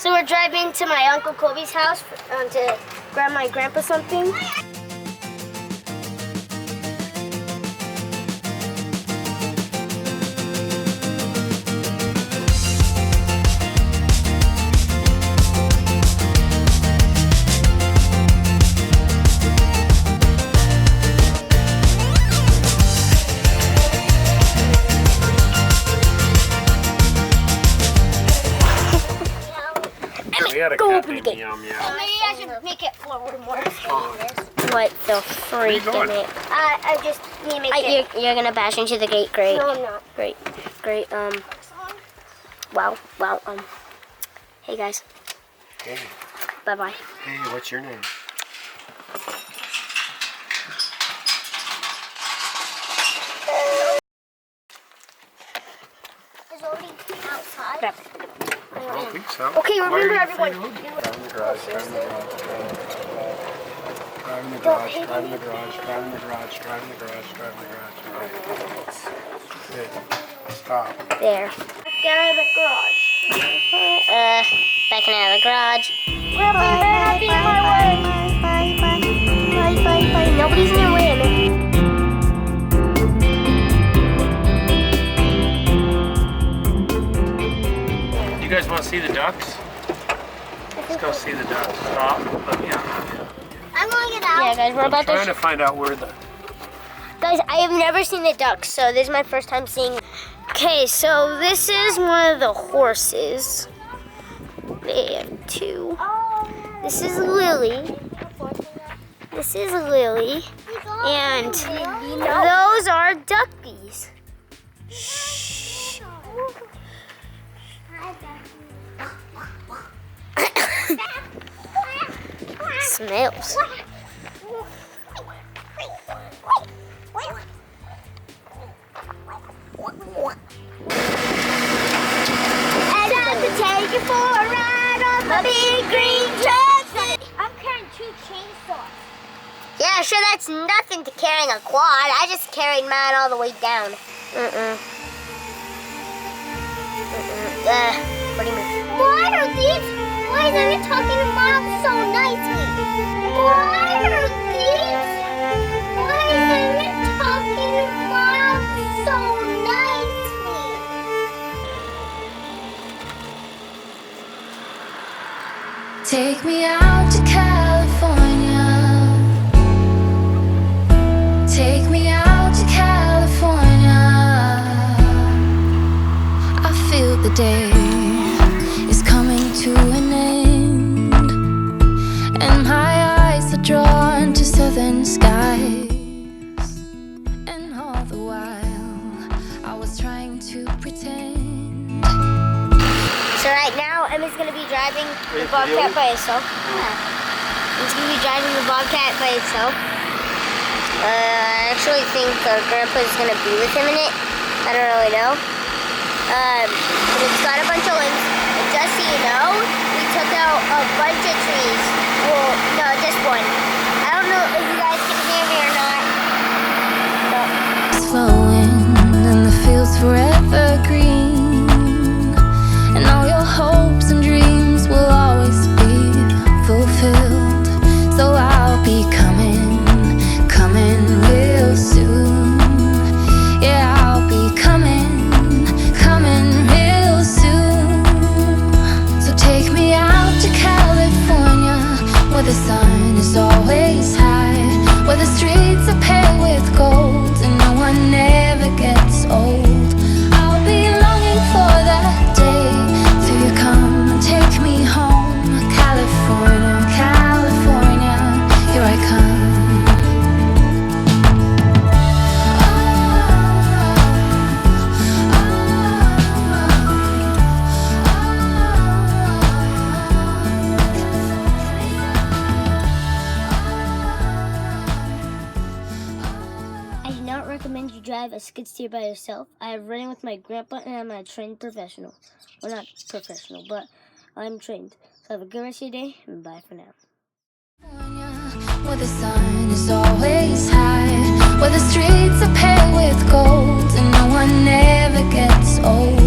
So we're driving to my Uncle Kobe's house to grab my grandpa something. Go open the gate. Maybe I should make it forward more. What the freak in it? I just need to make it. You're gonna bash into the gate. Great. No, I'm not. Great. Wow. Hey guys. Hey. Bye. Hey, what's your name? Is already outside? I don't think so. Okay, remember everyone. Drive in the garage. Okay. Stop. There. Get out of the garage. Backing out of the garage. Grandpa, be in my way. Bye. Nobody's in your way. You guys want to see the ducks? Let's go see the ducks. Stop. Yeah. I'm gonna get out. Yeah, guys, we're about trying to find out where the... Guys, I have never seen the ducks, so this is my first time seeing. Okay, so this is one of the horses. They have two. This is Lily. And those are duckies. Shh. Smells. Take you for a ride on the big green truck. I'm carrying 2 chainsaws. Yeah, sure, that's nothing to carrying a quad. I just carried mine all the way down. What do you mean? Why are they talking to Mom so nicely? Why are they talking to Mom so nicely? Take me out to California. Take me out to California. I feel the day is coming to an end, and my eyes are drawn to southern skies. And all the while I was trying to pretend. So right now, Emma's gonna be driving the Bobcat by herself. Emma's gonna be driving the Bobcat by herself. I actually think our grandpa's gonna be with him in it. I don't really know. But it's got a bunch of limbs. And just so you know, we took out a bunch of trees. Well, no, just one. I don't know if you guys can hear me or not. No. It's flowing and the fields forever green. And all your hopes and dreams will always be fulfilled. So I'll be coming real soon. Yeah, I'll be coming real soon. So take me out to California, where the sun is always high, where the streets are paved with gold and no one ever gets old. I'll be longing for that day till you come and take me home. California, here I come. I do not recommend you drive a skid steer by yourself. I have ridden with my grandpa and I'm a trained professional. Well, not professional, but I'm trained. So have a good rest of your day and bye for now. Where the sun is always high, where the streets are paved with gold and no one ever gets old.